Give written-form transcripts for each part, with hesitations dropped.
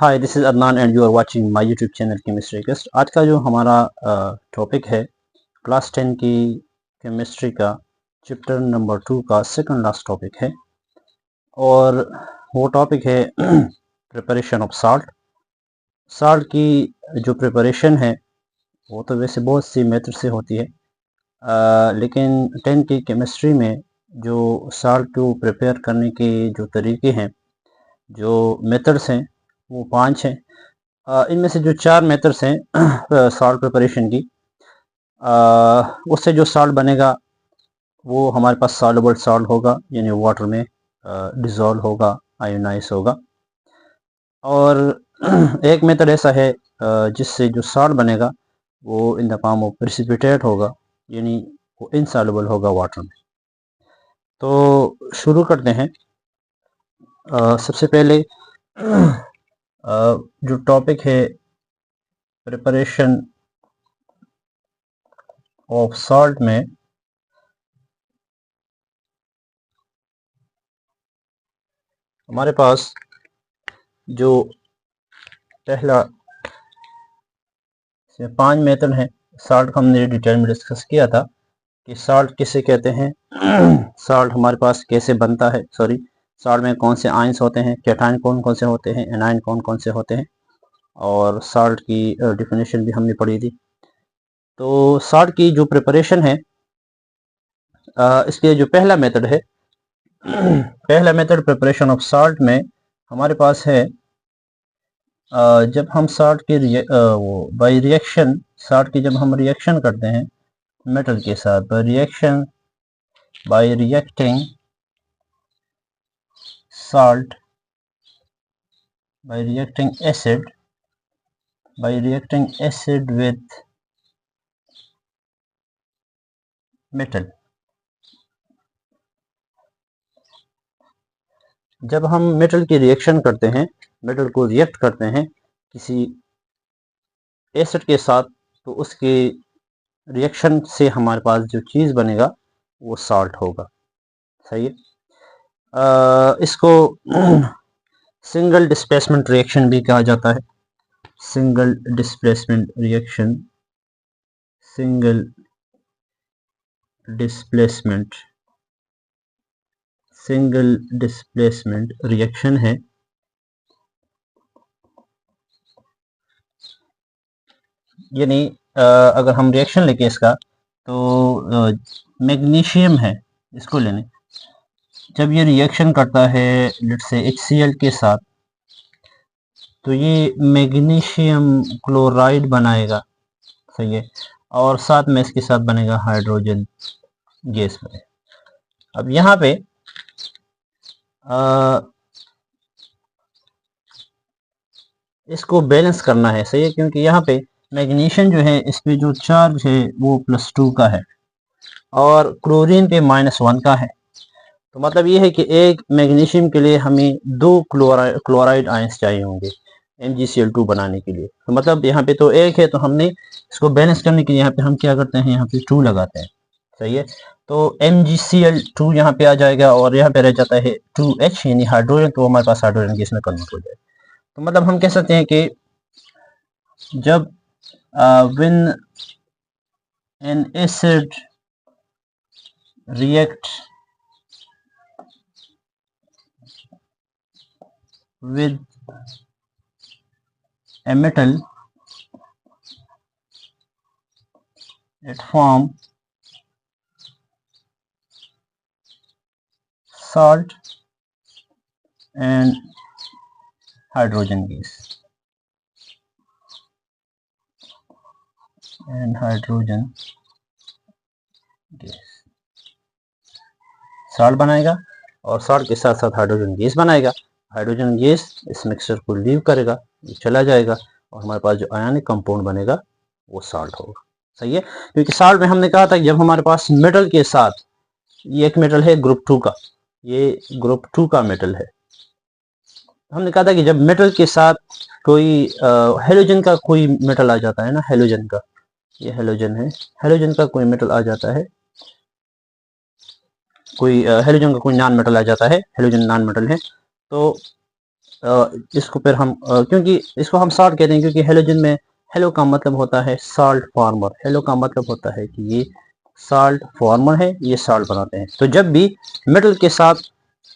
Hi, this is Adnan and you are watching my YouTube channel chemistry quest. आज का जो हमारा टॉपिक है क्लास 10 की केमिस्ट्री का चैप्टर नंबर 2 का सेकंड लास्ट टॉपिक है और वो टॉपिक है प्रिपरेशन ऑफ साल्ट। साल्ट की जो प्रिपरेशन है वो तो वैसे बहुत सी मेथड से होती है, लेकिन 10 की केमिस्ट्री में जो साल्ट को प्रिपेयर करने के जो तरीके हैं, जो मेथड्स हैं, वो 5 हैं। इनमें से जो 4 मेथड्स हैं साल्ट प्रिपरेशन की, उससे जो साल्ट बनेगा वो हमारे पास सॉल्युबल साल्ट होगा, यानी वाटर में डिज़ोल्व होगा, आयोनाइज होगा। और एक मेथड ऐसा है जिससे जो साल्ट बनेगा वो in the form of precipitate होगा, यानी वो इनसॉल्युबल होगा वाटर में। तो शुरू करते हैं। सबसे पहले जो टॉपिक है प्रिपरेशन ऑफ साल्ट में, हमारे पास जो पहला 5 मेथड हैं। साल्ट का हमने डिटेल में डिस्कस किया था कि साल्ट किसे कहते हैं, साल्ट हमारे पास कैसे बनता है, साल्ट में कौन से आयंस होते हैं, कैटायन कौन कौन से होते हैं, एनायन कौन कौन से होते हैं, और साल्ट की डिफिनेशन भी हमने पढ़ी थी। तो साल्ट की जो प्रिपरेशन है, इसके जो पहला मेथड है पहला मेथड प्रिपरेशन ऑफ साल्ट में हमारे पास है, जब हम साल्ट की बाई रिएक्शन, साल्ट की जब हम रिएक्शन करते हैं मेटल के साथ, by reacting salt by reacting acid with metal। जब हम मेटल की रिएक्शन करते हैं, मेटल को रिएक्ट करते हैं किसी एसिड के साथ, तो उसके रिएक्शन से हमारे पास जो चीज़ बनेगा वो साल्ट होगा। सही है। इसको सिंगल डिस्प्लेसमेंट रिएक्शन भी कहा जाता है। Single displacement reaction, single displacement reaction है। यानी अगर हम रिएक्शन लेके इसका, तो मैग्नीशियम है, इसको लेने, जब ये रिएक्शन करता है लेट्स से HCl के साथ, तो ये मैग्नीशियम क्लोराइड बनाएगा। सही है। और साथ में इसके साथ बनेगा हाइड्रोजन गैस बनेगा। अब यहाँ पे इसको बैलेंस करना है। सही है, क्योंकि यहाँ पे मैग्नीशियम जो है, इस पे जो चार्ज है वो +2 का है और क्लोरीन पे -1 का है। तो मतलब ये है कि एक मैग्नीशियम के लिए हमें 2 क्लोराइड आयंस चाहिए होंगे MgCl2 बनाने के लिए। तो मतलब यहाँ पे तो एक है, तो हमने इसको बैलेंस करने के लिए यहाँ पे हम क्या करते हैं, यहाँ पे 2 लगाते हैं। सही है। तो MgCl2 यहाँ पे आ जाएगा और यहाँ पे रह जाता है 2H, यानी हाइड्रोजन, तो हमारे पास हाइड्रोजन गैस में कन्वर्ट हो जाए। तो मतलब हम कह सकते हैं कि जब when an acid react with a metal, it form salt and hydrogen gas, salt बनाएगा और साल्ट के साथ साथ हाइड्रोजन गैस बनाएगा। हाइड्रोजन गैस इस मिक्सचर को लीव करेगा, चला जाएगा और हमारे पास जो आयनिक कंपाउंड बनेगा वो साल्ट होगा। सही है। क्योंकि साल्ट में हमने कहा था जब हमारे पास मेटल के साथ, ये एक मेटल है ग्रुप 2 का, ये ग्रुप 2 का मेटल है। हमने कहा था कि जब मेटल के साथ कोई हेलोजन का कोई मेटल आ जाता है ना, हेलोजन का, ये हेलोजन है, हेलोजन का कोई मेटल आ जाता है, कोई हेलोजन का कोई नॉन मेटल आ जाता है, हेलोजन नॉन मेटल है, तो इसको फिर हम क्योंकि इसको हम साल्ट कहते हैं, क्योंकि हेलोजन में हेलो का मतलब होता है साल्ट फार्मर। हेलो का मतलब होता है कि ये साल्ट फार्मर है, ये साल्ट बनाते हैं। तो जब भी मेटल के साथ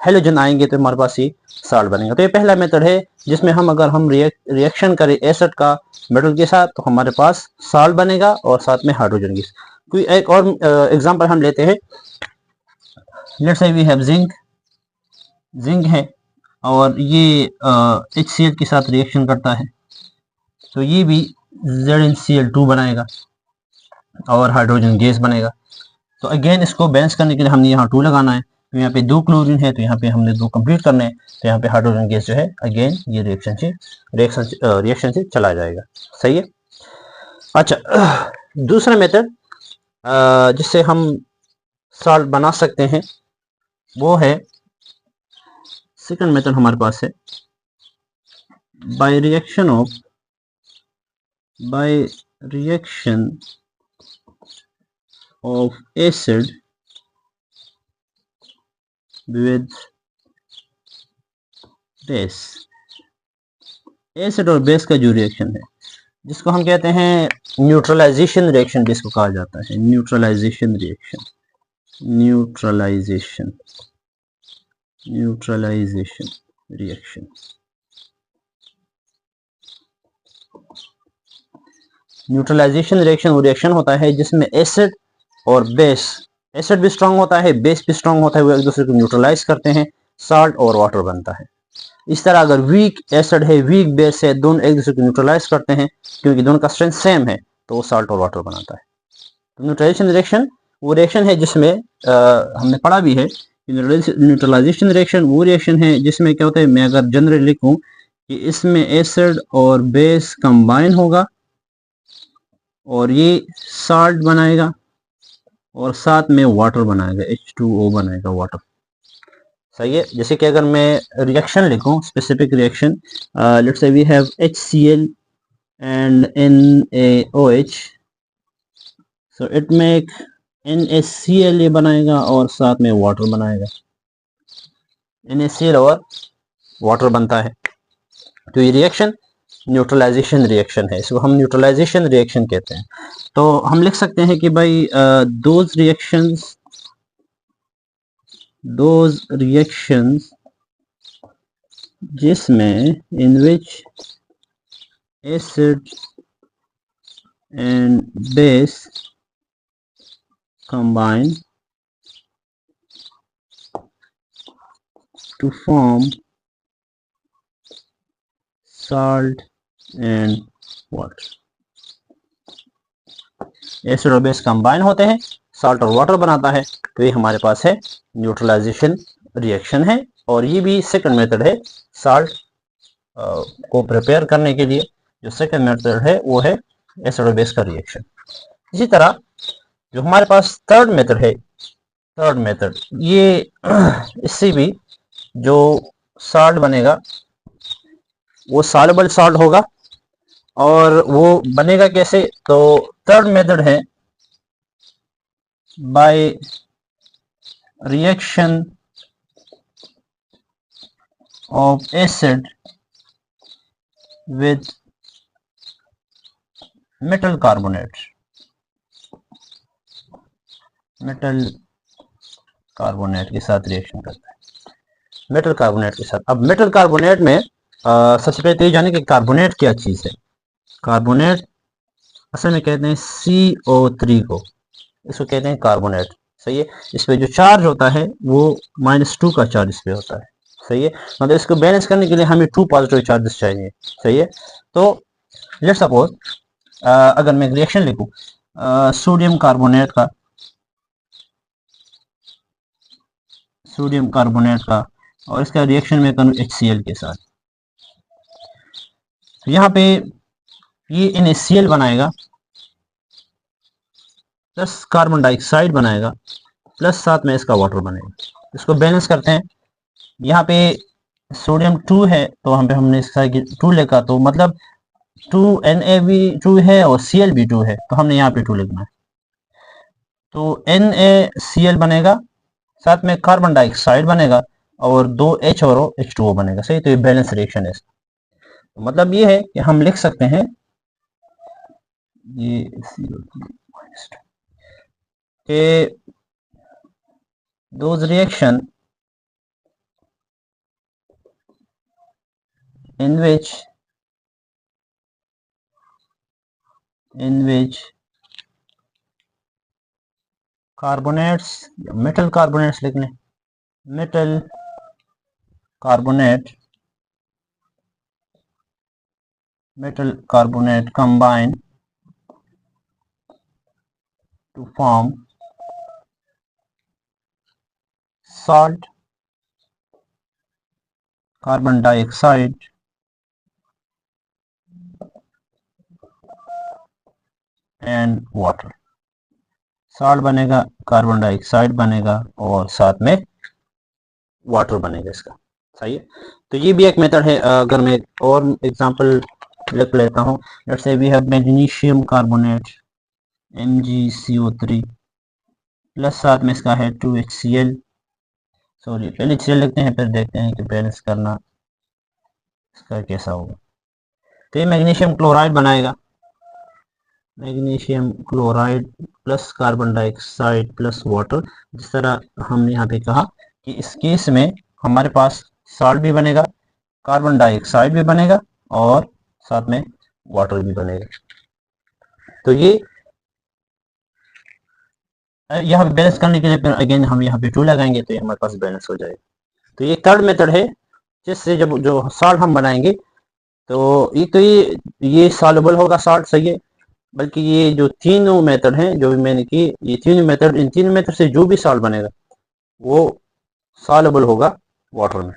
हेलोजन आएंगे तो हमारे पास ये साल्ट बनेगा। तो ये पहला मेथड है जिसमें हम अगर हम रिएक्शन करें एसिड का मेटल के साथ तो हमारे पास साल्ट बनेगा और साथ में हाइड्रोजन गैस। कोई एक और एग्जांपल हम लेते हैं। Let's say we have zinc. Zinc है और ये HCl के साथ रिएक्शन करता है, तो ये भी ZnCl2 बनाएगा और हाइड्रोजन गैस बनेगा। तो अगेन इसको बैलेंस करने के लिए हमने यहाँ 2 लगाना है। तो यहाँ पे 2 क्लोरीन है, तो यहाँ पे हमने 2 कंप्लीट करने हैं। तो यहाँ पे हाइड्रोजन गैस जो है अगेन ये रिएक्शन से चला जाएगा। सही है। अच्छा, दूसरा मेथड जिससे हम साल्ट बना सकते हैं वो है, सेकंड मेथड हमारे पास है by reaction of acid with base. Acid और बेस का जो रिएक्शन है जिसको हम कहते हैं न्यूट्रलाइजेशन रिएक्शन, जिसको कहा जाता है neutralisation reaction. Neutralisation reaction. Neutralisation reaction वो रिएक्शन होता है जिसमें एसिड और बेस, एसिड भी स्ट्रांग होता है, बेस भी स्ट्रांग होता है, वो एक दूसरे को न्यूट्रलाइज करते हैं, साल्ट और वाटर बनता है। इस तरह अगर वीक एसिड है, वीक बेस है, दोनों एक दूसरे को न्यूट्रलाइज करते हैं क्योंकि दोनों का स्ट्रेंथ सेम है, तो वो साल्ट और वाटर बनाता है। तो न्यूट्रलाइजेशन रिएक्शन वो रिएक्शन है जिसमें हमने पढ़ा भी है, न्यूट्रलाइजेशन रिएक्शन वो रिएक्शन है जिसमें क्या होता है, मैं अगर जनरली लिखूं कि इसमें एसिड और बेस कंबाइन होगा और ये साल्ट बनाएगा और साथ में वाटर बनाएगा, H2O बनाएगा, वाटर। सही है। जैसे कि अगर मैं रिएक्शन लिखूं, specific reaction, let's say we have HCl and NaOH, so it make NaCl ये बनाएगा और साथ में वाटर बनाएगा, NaCl और वाटर बनता है। तो ये रिएक्शन न्यूट्रलाइजेशन रिएक्शन है, इसको हम न्यूट्रलाइजेशन रिएक्शन कहते हैं। तो हम लिख सकते हैं कि भाई दोज रिएक्शंस जिसमें in which acid and base combine to form salt and water। Acid और बेस कंबाइन होते हैं, साल्ट और वाटर बनाता है, तो ये हमारे पास है न्यूट्रलाइजेशन रिएक्शन है। और ये भी सेकंड मेथड है साल्ट को प्रिपेयर करने के लिए। जो सेकंड मेथड है वो है एसिड और बेस का रिएक्शन। इसी तरह जो हमारे पास थर्ड मेथड है, थर्ड मेथड ये इससे भी जो साल्ट बनेगा वो सॉल्युबल साल्ट होगा। और वो बनेगा कैसे, तो थर्ड मेथड है by reaction of acid with metal carbonate. Metal carbonate के साथ रिएक्शन करता है, मेटल कार्बोनेट के साथ। अब मेटल कार्बोनेट में सबसे पहले तो ये जाने कि कार्बोनेट क्या चीज़ है। कार्बोनेट असल में कहते हैं CO3 को, इसको कहते हैं कार्बोनेट। सही है। इस पे जो चार्ज होता है वो -2 का चार्ज इस पे होता है। सही है। मतलब इसको बैलेंस करने के लिए हमें 2 पॉजिटिव चार्जेस चाहिए। सही है। तो लेट्स सपोज अगर मैं रिएक्शन लिखूं सोडियम कार्बोनेट का और इसका रिएक्शन में करूं HCl के साथ, तो यहाँ पे ये NaCl बनाएगा प्लस कार्बन डाइऑक्साइड बनाएगा प्लस साथ में इसका वाटर बनेगा। इसको बैलेंस करते हैं। यहाँ पे सोडियम 2 है तो हमने इसका 2 लिखा, तो मतलब 2 Na भी 2 है और Cl भी 2 है, तो हमने यहाँ पे 2 लिखना है। तो NaCl बनेगा, साथ में कार्बन डाइऑक्साइड बनेगा और 2H और H2O बनेगा, सही। तो ये बैलेंस रिएक्शन है इसका। तो मतलब ये है कि हम लिख सकते हैं ये CO2 कि those reaction in which carbonates, metal carbonates लिख लें, metal carbonate combine to form salt, carbon dioxide and water। Salt बनेगा, कार्बन डाइऑक्साइड बनेगा और साथ में वाटर बनेगा इसका, सही है। तो ये भी एक मेथड है। अगर मैं और एग्जांपल लिख लेता हूँ, let's say we have magnesium carbonate MgCO3 plus साथ में इसका है 2HCl, सॉरी पहले HCl लिखते हैं फिर देखते हैं कि बैलेंस करना इसका कैसा होगा। तो ये मैग्नीशियम क्लोराइड बनाएगा, magnesium chloride plus carbon dioxide plus water. जिस तरह हम यहाँ पे कहा कि इस केस में हमारे पास सॉल्ट भी बनेगा, कार्बन डाइऑक्साइड भी बनेगा और साथ में वाटर भी बनेगा। तो ये यहाँ पे बैलेंस करने के लिए फिर अगेन हम यहाँ पे 2 लगाएंगे तो ये हमारे पास बैलेंस हो जाएगा। तो ये थर्ड मेथड है जिससे जब जो सॉल्ट हम बनाएंगे तो ये सॉल्युबल होगा सॉल्ट, सही है। बल्कि ये जो तीनों मेथड हैं जो भी मैंने की, ये तीनों मेथड, इन तीनों मेथड से जो भी सॉल्ट बनेगा वो सॉल्युबल होगा वाटर में।